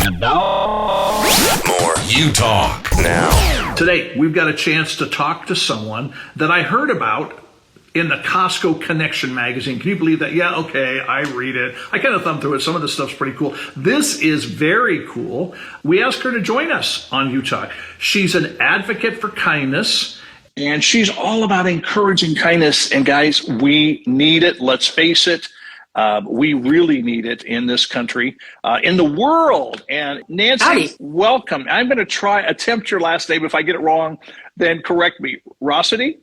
And now, more Utalk. Now. Today, we've got a chance to talk to someone that I heard about in the Costco Connection magazine. Can you believe that? Yeah, okay, I read it. I kind of thumb through it. Some of the stuff's pretty cool. This is very cool. We asked her to join us on Utalk. She's an advocate for kindness, and she's all about encouraging kindness. And guys, we need it. Let's face it. We really need it in this country, in the world. And Nancy, Howdy. Welcome. I'm going to attempt your last name. If I get it wrong, then correct me. Ranciti?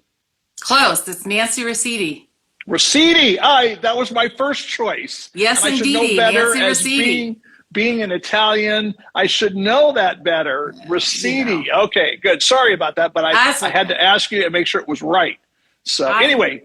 Close. It's Nancy Ranciti. Ranciti. That was my first choice. Yes, and indeed. I should know better Nancy as Ranciti. being an Italian. I should know that better. Ranciti. Yeah. Okay, good. Sorry about that, but I had to ask you and make sure it was right. So anyway.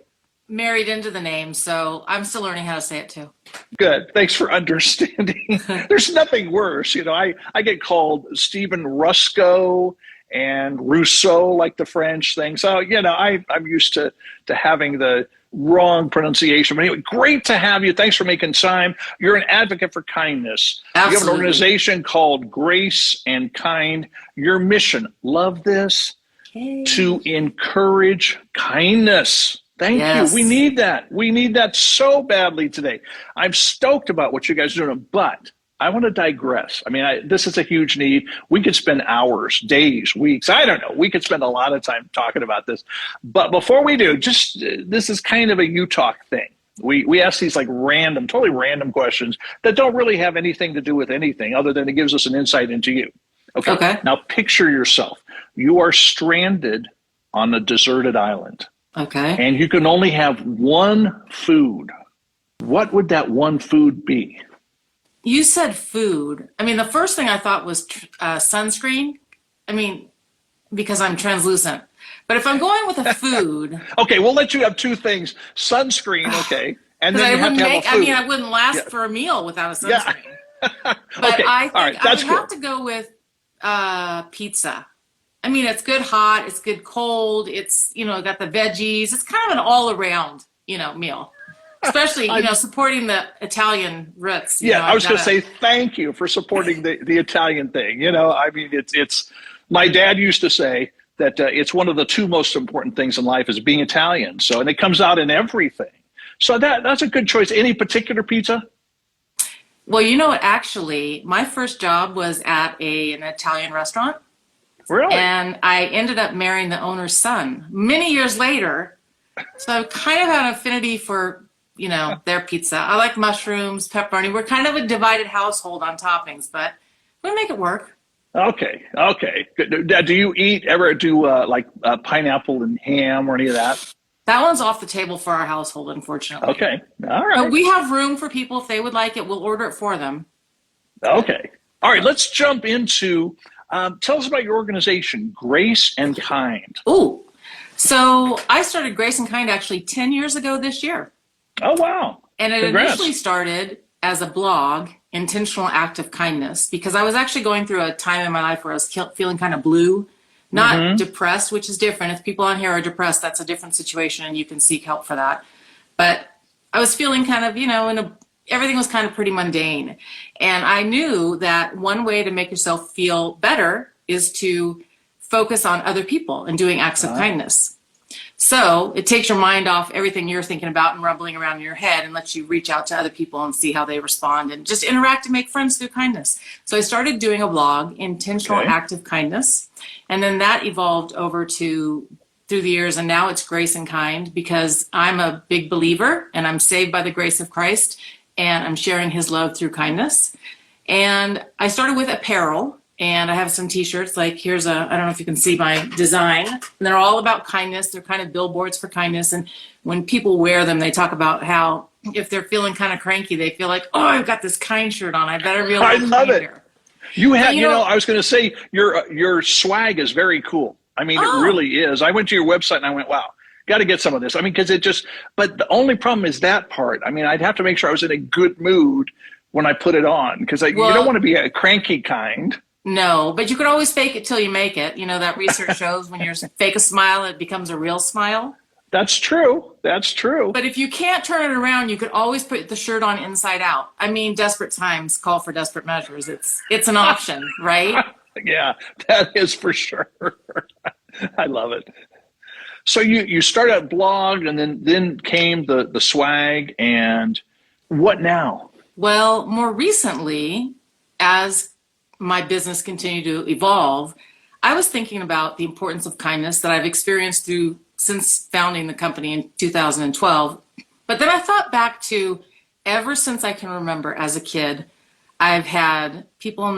Married into the name, so I'm still learning how to say it too. Good. Thanks for understanding. There's nothing worse. You know, I get called Stephen Rusco and Rousseau, like the French thing. So, you know, I'm used to having the wrong pronunciation. But anyway, great to have you. Thanks for making time. You're an advocate for kindness. Absolutely. You have an organization called Grace and Kind. Your mission, love this, to encourage kindness. Thank you. We need that. We need that so badly today. I'm stoked about what you guys are doing, but I want to digress. I mean, this is a huge need. We could spend hours, days, weeks. I don't know. We could spend a lot of time talking about this. But before we do, this is kind of a Utalk thing. We ask these like totally random questions that don't really have anything to do with anything other than it gives us an insight into you. Okay. Now picture yourself. You are stranded on a deserted island. Okay. And you can only have one food. What would that one food be? You said food. I mean, the first thing I thought was sunscreen. I mean, because I'm translucent. But if I'm going with a food. Okay, we'll let you have two things. Sunscreen, okay. And then you have to have a food. I mean, I wouldn't last for a meal without a sunscreen. Yeah. But okay. I think I would have cool. to go with pizza. I mean, it's good hot, it's good cold, it's, got the veggies. It's kind of an all-around, meal. Especially, supporting the Italian roots. I was going to say thank you for supporting the Italian thing. I mean, it's my dad used to say that it's one of the two most important things in life is being Italian. So, and it comes out in everything. So that's a good choice. Any particular pizza? Well, actually, my first job was at an Italian restaurant. Really? And I ended up marrying the owner's son many years later. So I kind of had an affinity for, their pizza. I like mushrooms, pepperoni. We're kind of a divided household on toppings, but we make it work. Okay. Good. Do you ever do pineapple and ham or any of that? That one's off the table for our household, unfortunately. Okay. All right. But we have room for people if they would like it. We'll order it for them. Okay. All right. Let's jump into... tell us about your organization, Grace and Kind. Ooh, so I started Grace and Kind actually 10 years ago this year. Oh, wow. And it Congrats. initially started as a blog, Intentional Act of Kindness, because I was actually going through a time in my life where I was feeling kind of blue, not depressed, which is different. If people on here are depressed, that's a different situation and you can seek help for that. But I was feeling kind of, everything was kind of pretty mundane. And I knew that one way to make yourself feel better is to focus on other people and doing acts of kindness. So it takes your mind off everything you're thinking about and rumbling around in your head and lets you reach out to other people and see how they respond and just interact and make friends through kindness. So I started doing a blog, Intentional Act of Kindness. And then that evolved over through the years, and now it's Grace and Kind because I'm a big believer and I'm saved by the grace of Christ. And I'm sharing his love through kindness. And I started with apparel, and I have some t-shirts, like here's I don't know if you can see my design. And they're all about kindness. They're kind of billboards for kindness. And when people wear them, they talk about how if they're feeling kind of cranky, they feel like, oh, I've got this kind shirt on. I better be a little kinder. I love it. You have, I was going to say your swag is very cool. I mean, it really is. I went to your website and I went, wow. Got to get some of this. I mean, because but the only problem is that part. I mean, I'd have to make sure I was in a good mood when I put it on because you don't want to be a cranky kind. No, but you could always fake it till you make it. That research shows when you fake a smile, it becomes a real smile. That's true. That's true. But if you can't turn it around, you could always put the shirt on inside out. I mean, desperate times call for desperate measures. It's an option, right? Yeah, that is for sure. I love it. So you started a blog, and then came the swag, and what now? Well, more recently, as my business continued to evolve, I was thinking about the importance of kindness that I've experienced since founding the company in 2012. But then I thought back to ever since I can remember as a kid, I've had people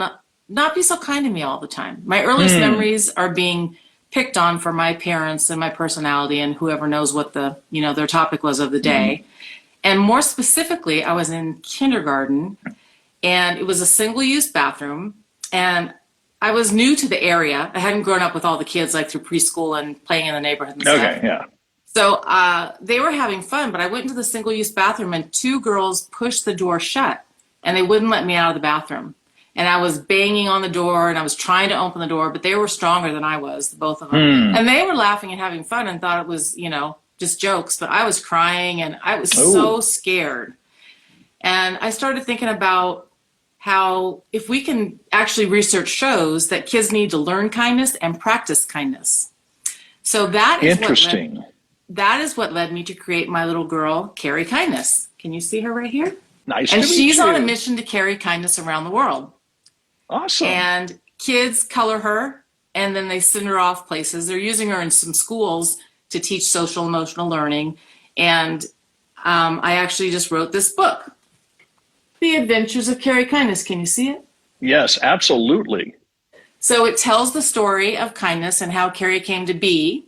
not be so kind to me all the time. My earliest memories are being picked on for my parents and my personality and whoever knows what their topic was of the day. And more specifically, I was in kindergarten, and it was a single-use bathroom, and I was new to the area. I hadn't grown up with all the kids like through preschool and playing in the neighborhood and stuff. Okay, yeah. So they were having fun, but I went into the single-use bathroom, and two girls pushed the door shut, and they wouldn't let me out of the bathroom. And I was banging on the door, and I was trying to open the door, but they were stronger than I was, both of them. And they were laughing and having fun and thought it was, just jokes, but I was crying, and I was so scared. And I started thinking about how if we can actually research shows that kids need to learn kindness and practice kindness. So that is interesting. That is what led me to create my little girl, Carry Kindness. Can you see her right here? Nice and to meet she's you. on a mission to carry kindness around the world. Awesome. And kids color her, and then they send her off places. They're using her in some schools to teach social emotional learning. And I actually just wrote this book, The Adventures of Carry Kindness. Can you see it? Yes, absolutely. So it tells the story of kindness and how Carrie came to be.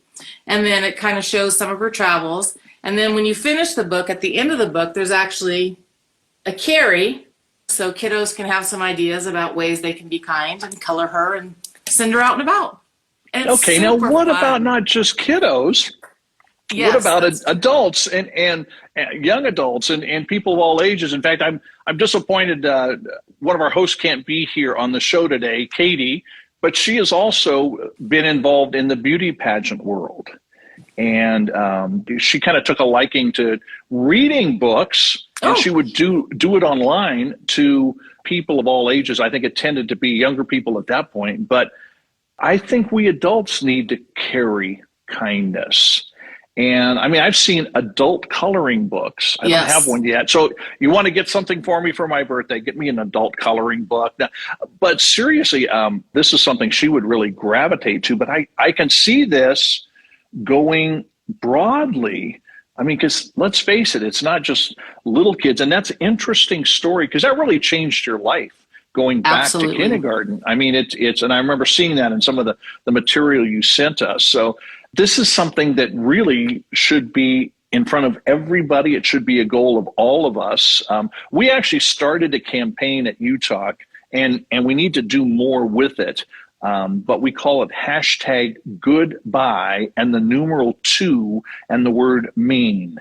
And then it kind of shows some of her travels. And then when you finish the book, at the end of the book, there's actually a Carrie. So kiddos can have some ideas about ways they can be kind and color her and send her out and about. And okay, now what about not just kiddos? Yes, what about adults and young adults and people of all ages? In fact, I'm disappointed one of our hosts can't be here on the show today, Katie, but she has also been involved in the beauty pageant world. And she kind of took a liking to reading books, and she would do it online to people of all ages. I think it tended to be younger people at that point. But I think we adults need to carry kindness. And I mean, I've seen adult coloring books. I don't have one yet. So you want to get something for me for my birthday, get me an adult coloring book. Now, but seriously, this is something she would really gravitate to. But I can see this going broadly. I mean, because let's face it, it's not just little kids. And that's an interesting story because that really changed your life going back to kindergarten. I mean, it's and I remember seeing that in some of the material you sent us. So this is something that really should be in front of everybody. It should be a goal of all of us. We actually started a campaign at Utalk, and we need to do more with it. But we call it #goodbye and the numeral 2 and the word mean.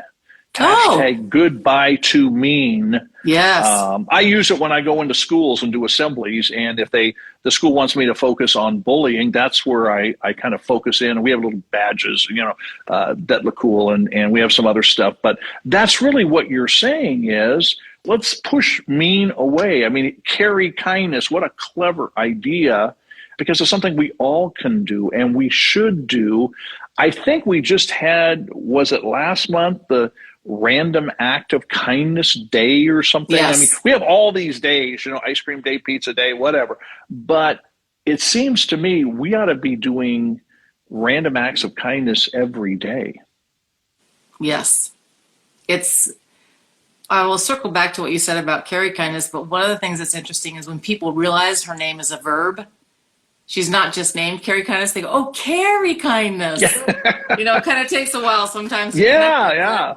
#goodbye to mean. Yes. I use it when I go into schools and do assemblies. And if the school wants me to focus on bullying, that's where I kind of focus in. And we have little badges, that look cool. And we have some other stuff. But that's really what you're saying is let's push mean away. I mean, carry kindness. What a clever idea. Because it's something we all can do and we should do. I think we just had, was it last month, the Random Act of Kindness Day or something? Yes. I mean, we have all these days, ice cream day, pizza day, whatever. But it seems to me we ought to be doing random acts of kindness every day. Yes. I will circle back to what you said about carry kindness, but one of the things that's interesting is when people realize her name is a verb. She's not just named Carry Kindness. They go, oh, carry kindness. It kind of takes a while sometimes. Yeah.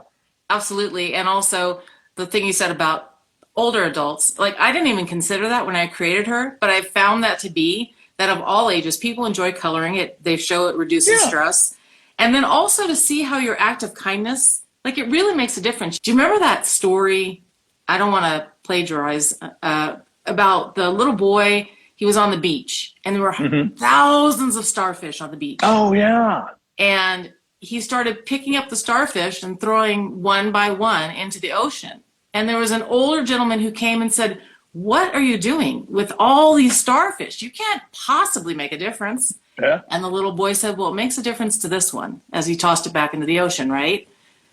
Absolutely. And also the thing you said about older adults, like I didn't even consider that when I created her, but I found that to be that of all ages, people enjoy coloring it. They show it reduces stress. And then also to see how your act of kindness, like it really makes a difference. Do you remember that story? I don't want to plagiarize about the little boy. He was on the beach, and there were thousands of starfish on the beach. Oh, yeah. And he started picking up the starfish and throwing one by one into the ocean. And there was an older gentleman who came and said, "What are you doing with all these starfish? You can't possibly make a difference." Yeah. And the little boy said, "Well, it makes a difference to this one," as he tossed it back into the ocean, right?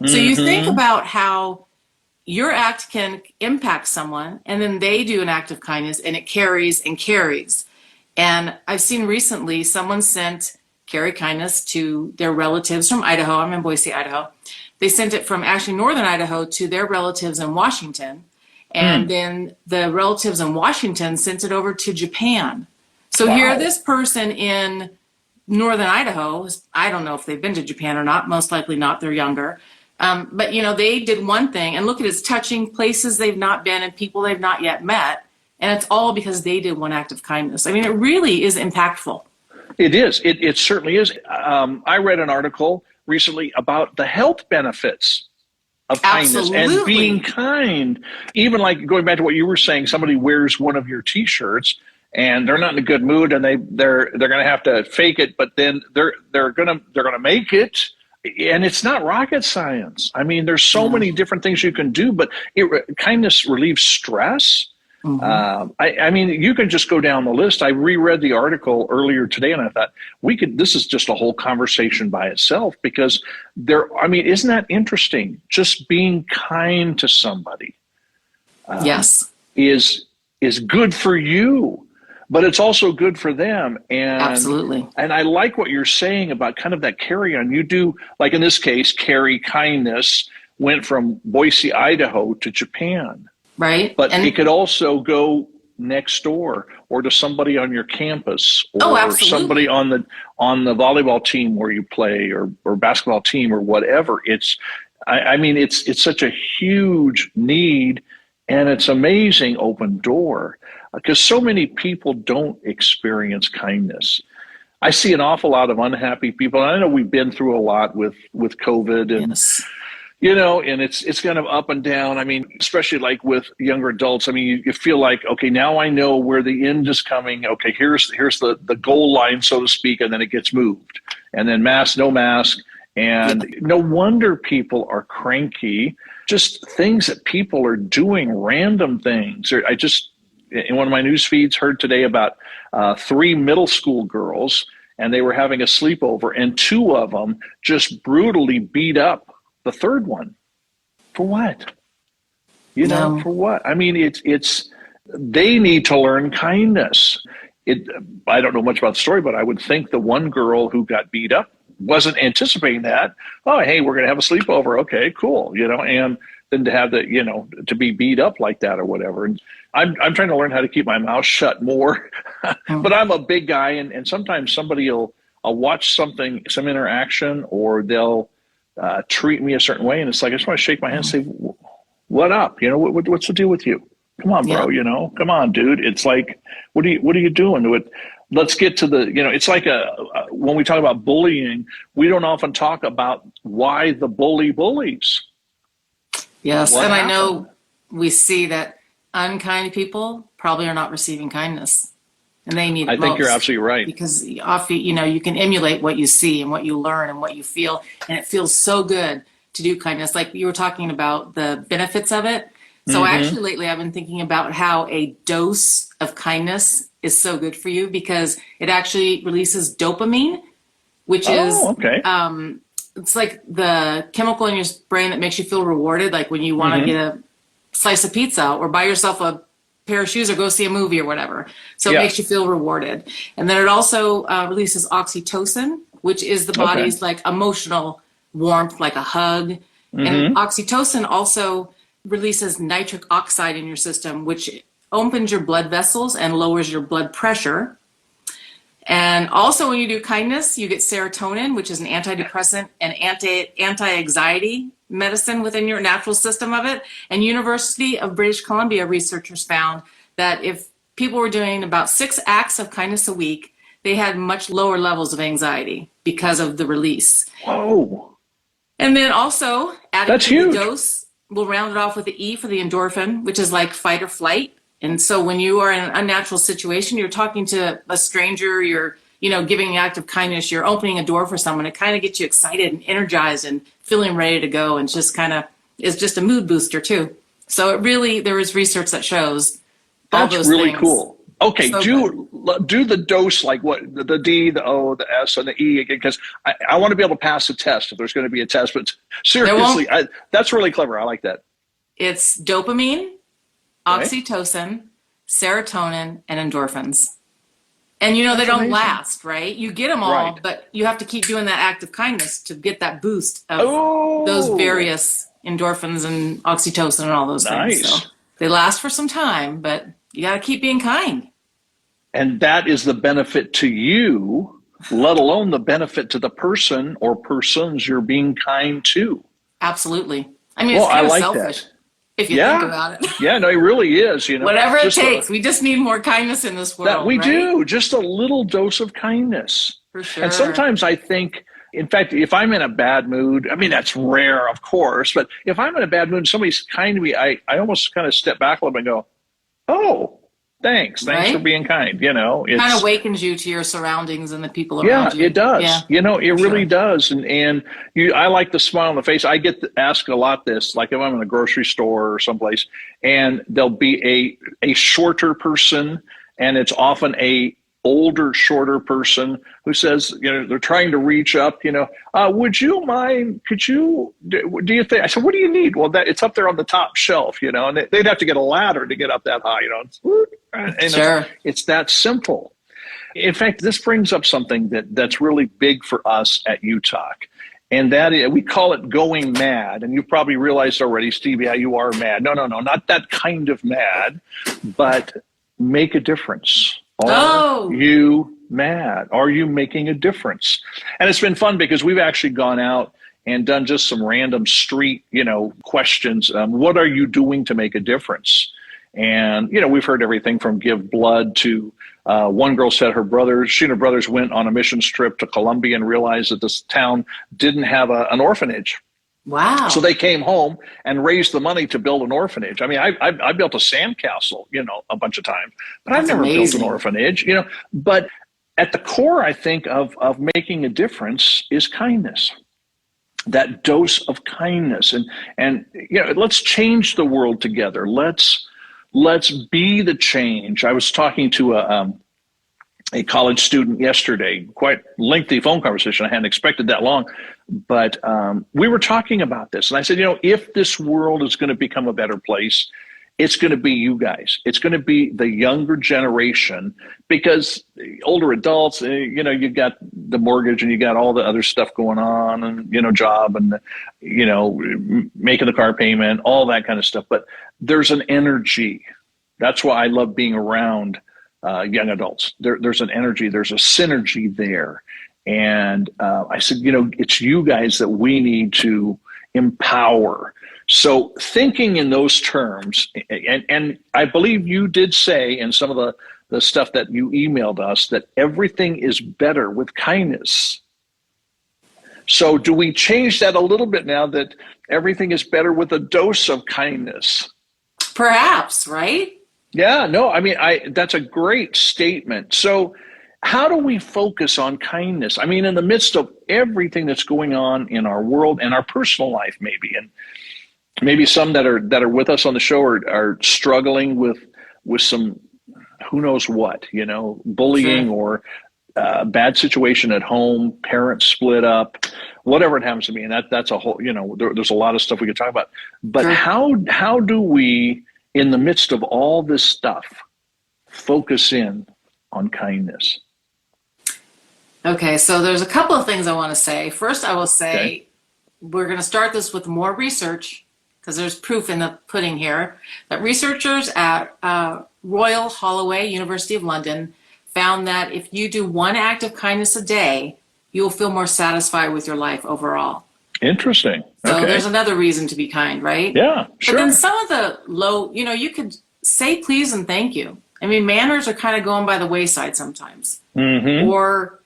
So you think about how your act can impact someone, and then they do an act of kindness, and it carries and carries. And I've seen recently someone sent carry kindness to their relatives from Idaho. I'm in Boise, Idaho. They sent it from actually northern Idaho to their relatives in Washington. And then the relatives in Washington sent it over to Japan. So here, this person in northern Idaho, I don't know if they've been to Japan or not, most likely not, they're younger. But, they did one thing, and look at it's touching places they've not been and people they've not yet met. And it's all because they did one act of kindness. I mean, it really is impactful. It is. It certainly is. I read an article recently about the health benefits of kindness and being kind. Even like going back to what you were saying, somebody wears one of your T-shirts and they're not in a good mood, and they're going to have to fake it, but then they're going to make it. And it's not rocket science. I mean, there's so many different things you can do, but kindness relieves stress. I mean, you can just go down the list. I reread the article earlier today, and I thought this is just a whole conversation by itself, because isn't that interesting? Just being kind to somebody, is good for you, but it's also good for them. And absolutely. And I like what you're saying about kind of that carry on. You do, like in this case, carry kindness went from Boise, Idaho to Japan. Right. But it could also go next door or to somebody on your campus, or somebody on the volleyball team where you play, or basketball team, or whatever. It's such a huge need, and it's amazing open door, because so many people don't experience kindness. I see an awful lot of unhappy people. And I know we've been through a lot with COVID, and and it's kind of up and down. I mean, especially like with younger adults. I mean, you feel like, okay, now I know where the end is coming. Okay, here's the goal line, so to speak, and then it gets moved. And then no mask. And no wonder people are cranky. Just things that people are doing, random things. I just, in one of my news feeds, heard today about 3 middle school girls, and they were having a sleepover, and 2 of them just brutally beat up the third one. For what? For what? I mean, it's they need to learn kindness. I don't know much about the story, but I would think the one girl who got beat up wasn't anticipating that. Oh, hey, we're going to have a sleepover. Okay, cool. And then to have to be beat up like that or whatever. And I'm trying to learn how to keep my mouth shut more, but I'm a big guy, and sometimes somebody I'll watch some interaction, or they'll treat me a certain way, and it's like I just want to shake my hand and say, "What up? What's the deal with you? Come on, bro. Come on, dude." It's like, what are you doing? Let's get to the. It's like when we talk about bullying, we don't often talk about why the bully bullies. Yes, and I know we see that unkind people probably are not receiving kindness. And they need it. I think you're absolutely right. Because often, you can emulate what you see and what you learn and what you feel. And it feels so good to do kindness. Like you were talking about the benefits of it. So actually lately I've been thinking about how a dose of kindness is so good for you, because it actually releases dopamine, which is, it's like the chemical in your brain that makes you feel rewarded. Like when you want to get a slice of pizza or buy yourself a pair of shoes or go see a movie or whatever. So it makes you feel rewarded. And then it also releases oxytocin, which is the body's like emotional warmth, like a hug. And oxytocin also releases nitric oxide in your system, which opens your blood vessels and lowers your blood pressure. And also when you do kindness, you get serotonin, which is an antidepressant and anti-anxiety medicine within your natural system of it. And University of British Columbia researchers found that if people were doing about 6 acts of kindness a week, they had much lower levels of anxiety because of the release. Whoa. And then also adding That's to huge. the dose, we'll round it off with the E for the endorphin, which is like fight or flight. And so when you are in an unnatural situation, you're talking to a stranger, you're giving an act of kindness, you're opening a door for someone. It kind of gets you excited and energized and feeling ready to go, and just kind of is just a mood booster too. So there is research that shows all that's those really things. Cool. Okay, So do the dose, like what, the D, the O, the S, and the E, because I want to be able to pass the test if there's going to be a test. But seriously, that's really clever. I like that. It's dopamine, oxytocin, serotonin, and endorphins. And they don't amazing. Last, right? You get them all, but you have to keep doing that act of kindness to get that boost of those various endorphins and oxytocin and all those things. So they last for some time, but you got to keep being kind. And that is the benefit to you, let alone the benefit to the person or persons you're being kind to. Absolutely. I mean, it's kind of selfish. That. If you think about it. Yeah, no, it really is. Whatever it takes. We just need more kindness in this world. That we do. Just a little dose of kindness. For sure. And sometimes I think, in fact, if I'm in a bad mood, I mean, that's rare, of course, but if I'm in a bad mood and somebody's kind to me, I almost kind of step back a little bit and go, oh, thanks for being kind. It kind of awakens you to your surroundings and the people around you. Yeah, it does. It really does. And I like the smile on the face. I get asked a lot this, like if I'm in a grocery store or someplace, and there'll be a shorter person, and it's often a older, shorter person who says, they're trying to reach up, would you mind, do you think, I said, what do you need? Well, it's up there on the top shelf, and they'd have to get a ladder to get up that high, and sure. It's that simple. In fact, this brings up something that's really big for us at Utalk. And that is, we call it going mad. And you probably realized already, Stevie, how you are mad. No, not that kind of mad, but make a difference. Are you mad? Are you making a difference? And it's been fun because we've actually gone out and done just some random street, questions. What are you doing to make a difference? And, we've heard everything from give blood to one girl said she and her brothers went on a missions trip to Colombia and realized that this town didn't have an orphanage. Wow. So they came home and raised the money to build an orphanage. I mean, I built a sandcastle, a bunch of times, but I've never built an orphanage, But at the core, I think, of making a difference is kindness. That dose of kindness. And let's change the world together. Let's be the change. I was talking to a college student yesterday, quite lengthy phone conversation. I hadn't expected that long, but we were talking about this. And I said, if this world is going to become a better place, it's going to be you guys. It's going to be the younger generation, because older adults, you got the mortgage and you got all the other stuff going on, and, job and, making the car payment, all that kind of stuff. But there's an energy. That's why I love being around young adults. There's an energy, there's a synergy there. And I said, it's you guys that we need to empower. So thinking in those terms, and I believe you did say in some of the stuff that you emailed us that everything is better with kindness. So do we change that a little bit now that everything is better with a dose of kindness? Perhaps, right? Yeah, no, I mean, that's a great statement. So how do we focus on kindness? I mean, in the midst of everything that's going on in our world and our personal life, maybe, and maybe some that are with us on the show are struggling with some, who knows what, bullying or bad situation at home, parents split up, whatever it happens to be. And that's a whole, there's a lot of stuff we could talk about. But how do we, in the midst of all this stuff, focus in on kindness? Okay, so there's a couple of things I want to say. First, I will say we're going to start this with more research, because there's proof in the pudding here, that researchers at Royal Holloway, University of London, found that if you do one act of kindness a day, you'll feel more satisfied with your life overall. Interesting. So there's another reason to be kind, right? Yeah, sure. But then some of the low, you could say please and thank you. I mean, manners are kind of going by the wayside sometimes. Mm-hmm. Or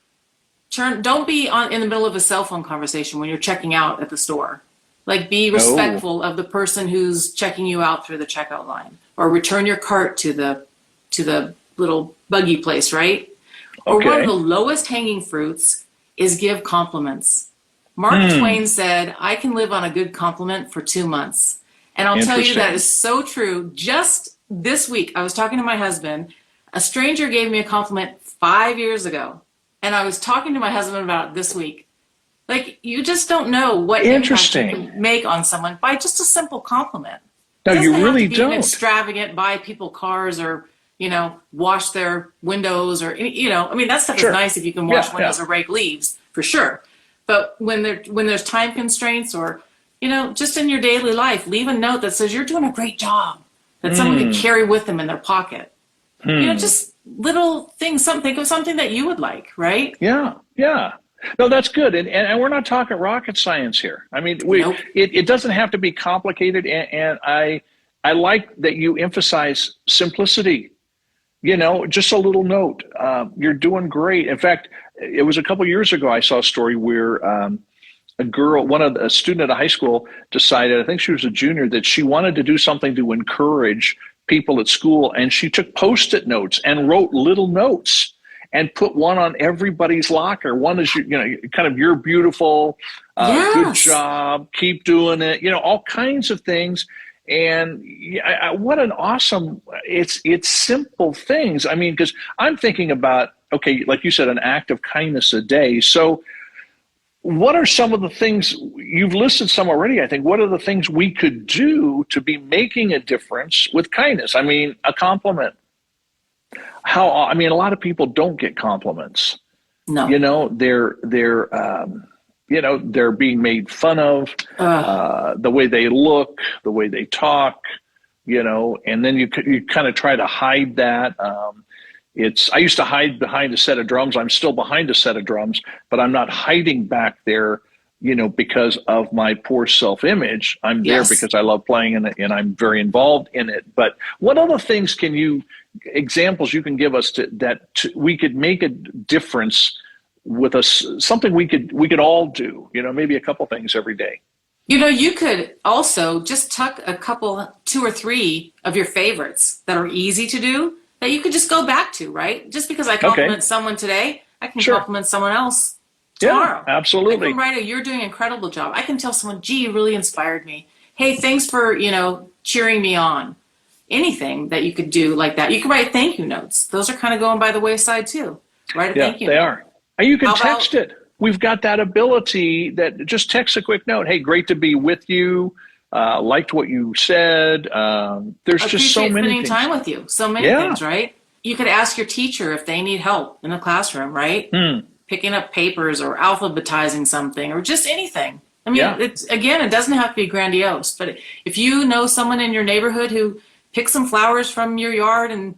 don't be in the middle of a cell phone conversation when you're checking out at the store. Like, be respectful of the person who's checking you out through the checkout line, or return your cart to the little buggy place, right? Or one of Okay. the lowest hanging fruits is give compliments. Mark Twain said, I can live on a good compliment for 2 months. And I'll tell you that is so true. Just this week, I was talking to my husband. A stranger gave me a compliment 5 years ago. And I was talking to my husband about it this week. Like, you just don't know what impact you can make on someone by just a simple compliment. No, you really have to be don't. An extravagant, buy people cars or, wash their windows or, I mean, that stuff is nice if you can wash windows or rake leaves, for sure. But when there's time constraints or, just in your daily life, leave a note that says you're doing a great job, that someone could carry with them in their pocket. Just little things, think of something that you would like, right? Yeah. No, that's good. And we're not talking rocket science here. I mean, it doesn't have to be complicated. And I like that you emphasize simplicity. Just a little note. You're doing great. In fact, it was a couple years ago, I saw a story where a student at a high school decided, I think she was a junior, that she wanted to do something to encourage people at school. And she took Post-it notes and wrote little notes and put one on everybody's locker. One is, kind of, you're beautiful, good job, keep doing it, all kinds of things. And what an awesome, it's simple things. I mean, because I'm thinking about, okay, like you said, an act of kindness a day. So what are some of the things, you've listed some already, I think, what are the things we could do to be making a difference with kindness? I mean, a compliment. A lot of people don't get compliments. No. They're being made fun of, the way they look, the way they talk, and then you kind of try to hide that. I used to hide behind a set of drums. I'm still behind a set of drums, but I'm not hiding back there, because of my poor self-image. I'm there because I love playing in it and I'm very involved in it. But what other things examples you can give us we could make a difference with us, something we could all do, maybe a couple things every day. You could also just tuck a couple, 2 or 3 of your favorites that are easy to do that you could just go back to, right? Just because I compliment someone today, I can compliment someone else tomorrow. Yeah, absolutely. I can write you're doing an incredible job. I can tell someone, gee, you really inspired me. Hey, thanks for, cheering me on. Anything that you could do like that. You can write thank you notes. Those are kind of going by the wayside too. Write a thank you note. They are. And you can text it. We've got that ability that just text a quick note. Hey, great to be with you. Liked what you said. There's just so many spending time with you. So many things, right? You could ask your teacher if they need help in the classroom, right? Picking up papers or alphabetizing something or just anything. I mean, it doesn't have to be grandiose, but if you know someone in your neighborhood who pick some flowers from your yard and,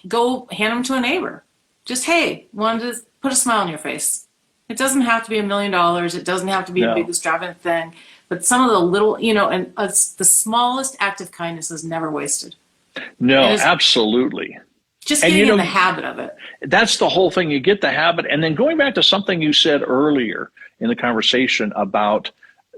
go hand them to a neighbor. Just, hey, wanted to put a smile on your face. It doesn't have to be $1 million. It doesn't have to be a big extravagant thing. But some of the little, and the smallest act of kindness is never wasted. No, absolutely. Just getting in the habit of it. That's the whole thing. You get the habit. And then going back to something you said earlier in the conversation about,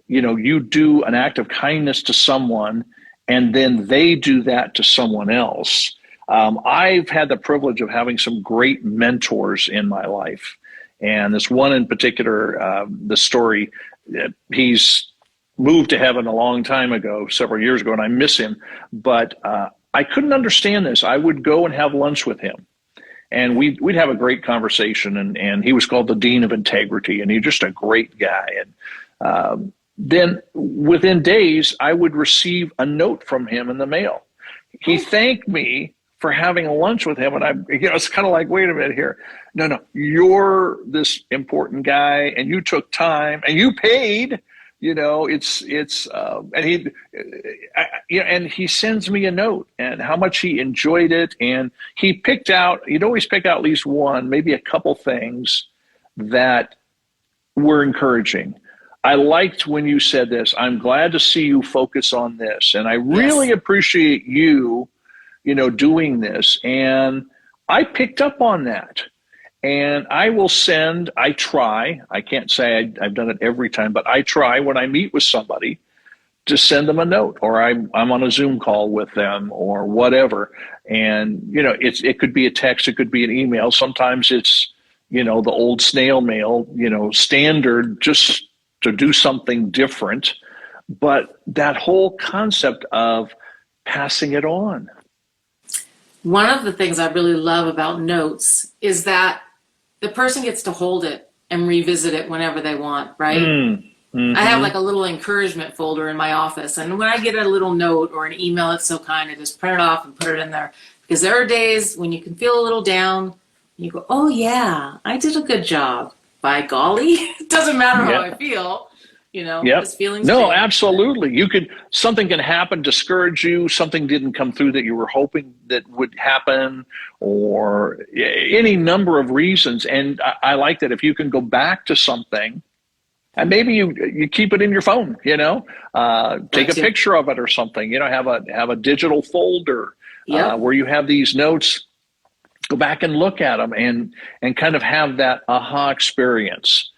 you do an act of kindness to someone and then they do that to someone else. I've had the privilege of having some great mentors in my life. And this one in particular, the story, he's moved to heaven a long time ago, several years ago, and I miss him. But I couldn't understand this. I would go and have lunch with him. And we'd have a great conversation. And he was called the Dean of Integrity. And he's just a great guy. And then within days, I would receive a note from him in the mail. He thanked me for having a lunch with him. And it's kind of like, wait a minute here. No, you're this important guy and you took time and you paid, and he sends me a note and how much he enjoyed it. And he'd always pick out at least one, maybe a couple things that were encouraging. I liked when you said this. I'm glad to see you focus on this. And I really appreciate you, doing this. And I picked up on that. And I try, I can't say I've done it every time, but I try when I meet with somebody just send them a note, or I'm on a Zoom call with them, or whatever. And, it could be a text, it could be an email. Sometimes it's, the old snail mail, standard, just to do something different. But that whole concept of passing it on. One of the things I really love about notes is that the person gets to hold it and revisit it whenever they want, right? Mm-hmm. I have like a little encouragement folder in my office. And when I get a little note or an email that's so kind, I just print it off and put it in there. Because there are days when you can feel a little down, and you go, oh yeah, I did a good job. By golly, it doesn't matter how I feel. His feelings. No, change. Absolutely. Something can happen, discourage you. Something didn't come through that you were hoping that would happen, or any number of reasons. And I like that if you can go back to something, and maybe you keep it in your phone, take a picture of it or something, have a digital folder where you have these notes. Go back and look at them and kind of have that aha experience.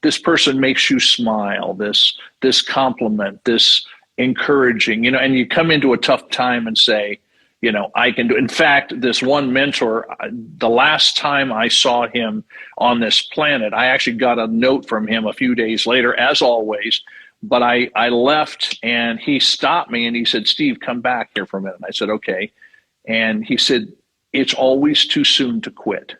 This person makes you smile, this compliment, this encouraging, and you come into a tough time and say, I can do it. In fact, this one mentor, the last time I saw him on this planet, I actually got a note from him a few days later, as always, but I left and he stopped me and he said, Steve, come back here for a minute. And I said, okay. And he said, it's always too soon to quit.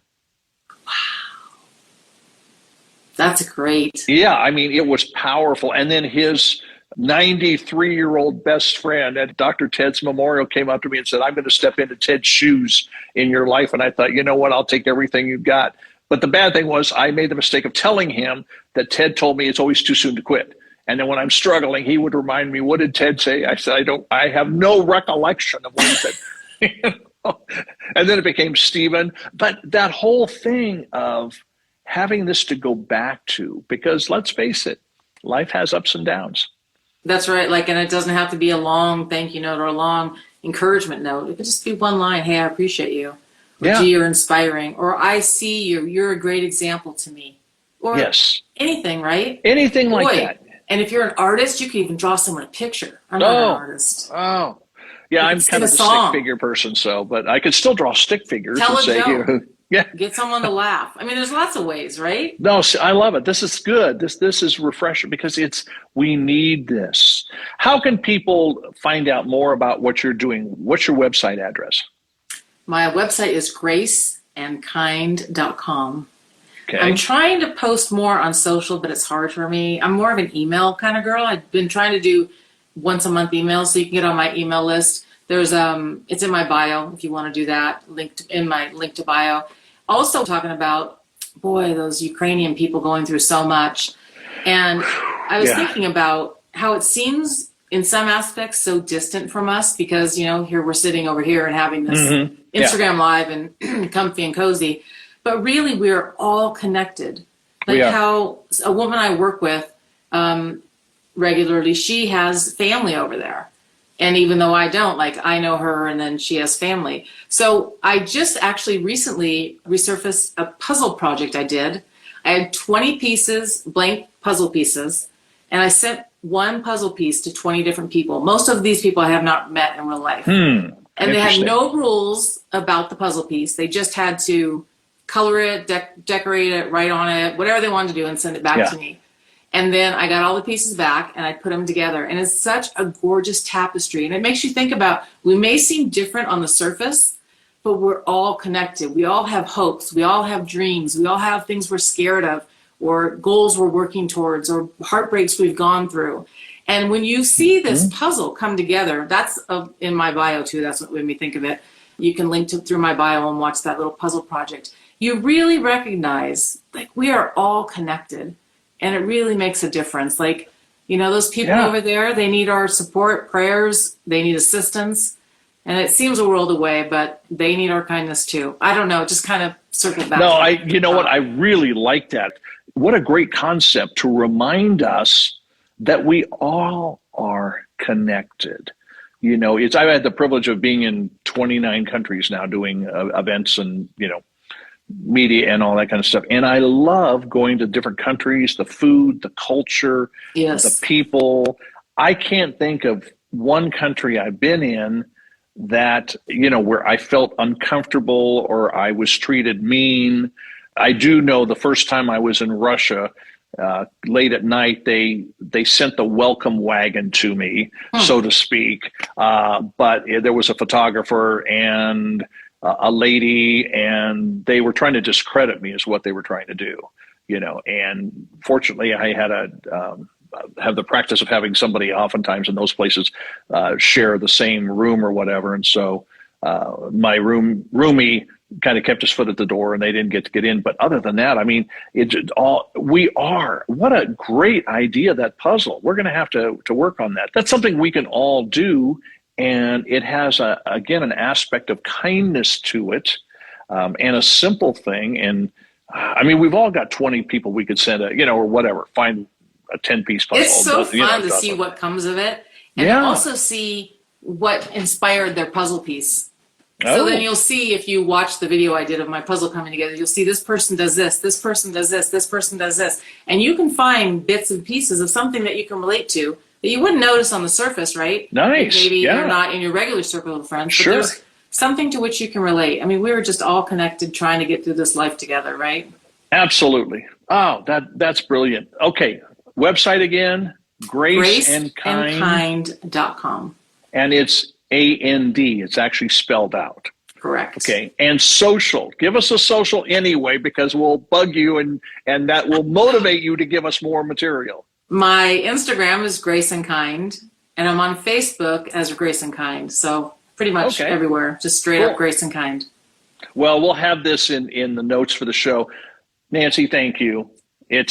That's great. Yeah, I mean, it was powerful. And then his 93-year-old best friend at Dr. Ted's memorial came up to me and said, I'm going to step into Ted's shoes in your life. And I thought, you know what, I'll take everything you've got. But the bad thing was I made the mistake of telling him that Ted told me it's always too soon to quit. And then when I'm struggling, he would remind me, what did Ted say? I said, I have no recollection of what he said. And then it became Stephen. But that whole thing of having this to go back to, because let's face it, life has ups and downs. That's right. And it doesn't have to be a long thank you note or a long encouragement note. It could just be one line. Hey, I appreciate you. Or gee, you're inspiring. Or I see you. You're a great example to me. Or anything, right? Anything like that. And if you're an artist, you can even draw someone a picture. I'm not an artist. Oh, yeah. I'm kind of a stick figure person, but I could still draw stick figures. Tell and a joke. Yeah. Get someone to laugh. I mean, there's lots of ways, right? No, I love it. This is good. This is refreshing because we need this. How can people find out more about what you're doing? What's your website address? My website is graceandkind.com. Okay. I'm trying to post more on social, but it's hard for me. I'm more of an email kind of girl. I've been trying to do once a month emails so you can get on my email list. There's it's in my bio if you want to do that, in my link to bio. Also talking about, those Ukrainian people going through so much. And I was thinking about how it seems in some aspects so distant from us because, here we're sitting over here and having this Instagram Live and comfy and cozy. But really, we're all connected. How a woman I work with regularly, she has family over there. And even though I don't, I know her and then she has family. So I just actually recently resurfaced a puzzle project I did. I had 20 pieces, blank puzzle pieces, and I sent one puzzle piece to 20 different people. Most of these people I have not met in real life. And they had no rules about the puzzle piece. They just had to color it, decorate it, write on it, whatever they wanted to do and send it back to me. And then I got all the pieces back and I put them together. And it's such a gorgeous tapestry. And it makes you think about, we may seem different on the surface, but we're all connected. We all have hopes. We all have dreams. We all have things we're scared of or goals we're working towards or heartbreaks we've gone through. And when you see this puzzle come together, that's in my bio too. That's what made me think of it. You can link through my bio and watch that little puzzle project. You really recognize we are all connected. And it really makes a difference. Those people over there, they need our support, prayers, they need assistance. And it seems a world away, but they need our kindness too. I don't know, just kind of circle back. No, you know what? I really like that. What a great concept to remind us that we all are connected. I've had the privilege of being in 29 countries now doing events and, media and all that kind of stuff. And I love going to different countries, the food, the culture, the people. I can't think of one country I've been in that, where I felt uncomfortable or I was treated mean. I do know the first time I was in Russia, late at night, they sent the welcome wagon to me, so to speak. But there was a photographer and a lady, and they were trying to discredit me is what they were trying to do, and fortunately I had have the practice of having somebody oftentimes in those places share the same room or whatever. And so my roomie kind of kept his foot at the door and they didn't get to get in. But other than that, I mean, what a great idea, that puzzle. We're going to have to work on that. That's something we can all do. And it has, again, an aspect of kindness to it, and a simple thing. And I mean, we've all got 20 people we could send or whatever, find a 10-piece puzzle. It's so fun to see what comes of it, and also see what inspired their puzzle piece. So then you'll see, if you watch the video I did of my puzzle coming together, you'll see this person does this person does this person does this. And you can find bits and pieces of something that you can relate to that you wouldn't notice on the surface, right? Nice. Maybe you're not in your regular circle of friends, but there's something to which you can relate. I mean, we were just all connected trying to get through this life together, right? Absolutely. Oh, that's brilliant. Okay. Website again, graceandkind.com. And it's AND. It's actually spelled out. Correct. Okay. And social. Give us a social anyway, because we'll bug you and that will motivate you to give us more material. My Instagram is Grace and Kind, and I'm on Facebook as Grace and Kind. So pretty much everywhere, just straight up Grace and Kind. Well, we'll have this in the notes for the show. Nancy, thank you.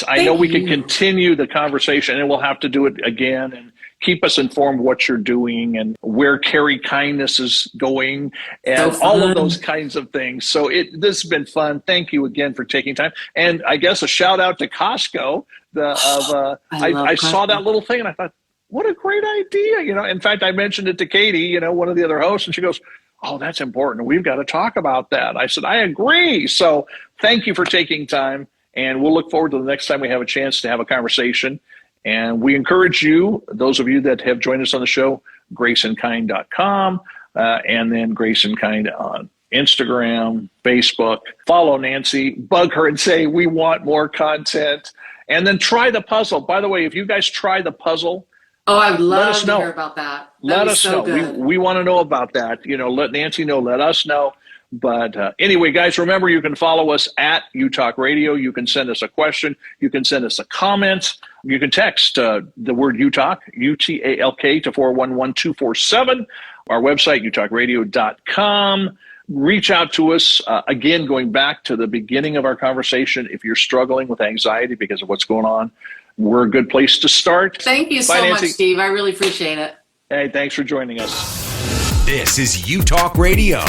I know we can continue the conversation, and we'll have to do it again, and keep us informed what you're doing and where Carry Kindness is going and all of those kinds of things. So this has been fun. Thank you again for taking time. And I guess a shout out to Costco. I saw that little thing and I thought, what a great idea. In fact, I mentioned it to Katie, one of the other hosts, and she goes, oh, that's important. We've got to talk about that. I said, I agree. So thank you for taking time. And we'll look forward to the next time we have a chance to have a conversation. And we encourage you, those of you that have joined us on the show, graceandkind.com, and then Grace and Kind on Instagram, Facebook. Follow Nancy, bug her and say, we want more content. And then try the puzzle. By the way, if you guys try the puzzle, I would love to hear about that. Let us know. We want to know about that. Let Nancy know. Let us know. But anyway, guys, remember, you can follow us at Utalk Radio. You can send us a question. You can send us a comment. You can text the word Utalk, UTALK, to 411-247. Our website, utalkradio.com. Reach out to us. Again, going back to the beginning of our conversation, if you're struggling with anxiety because of what's going on, we're a good place to start. Thank you so much, Steve. I really appreciate it. Hey, thanks for joining us. This is Utalk Radio.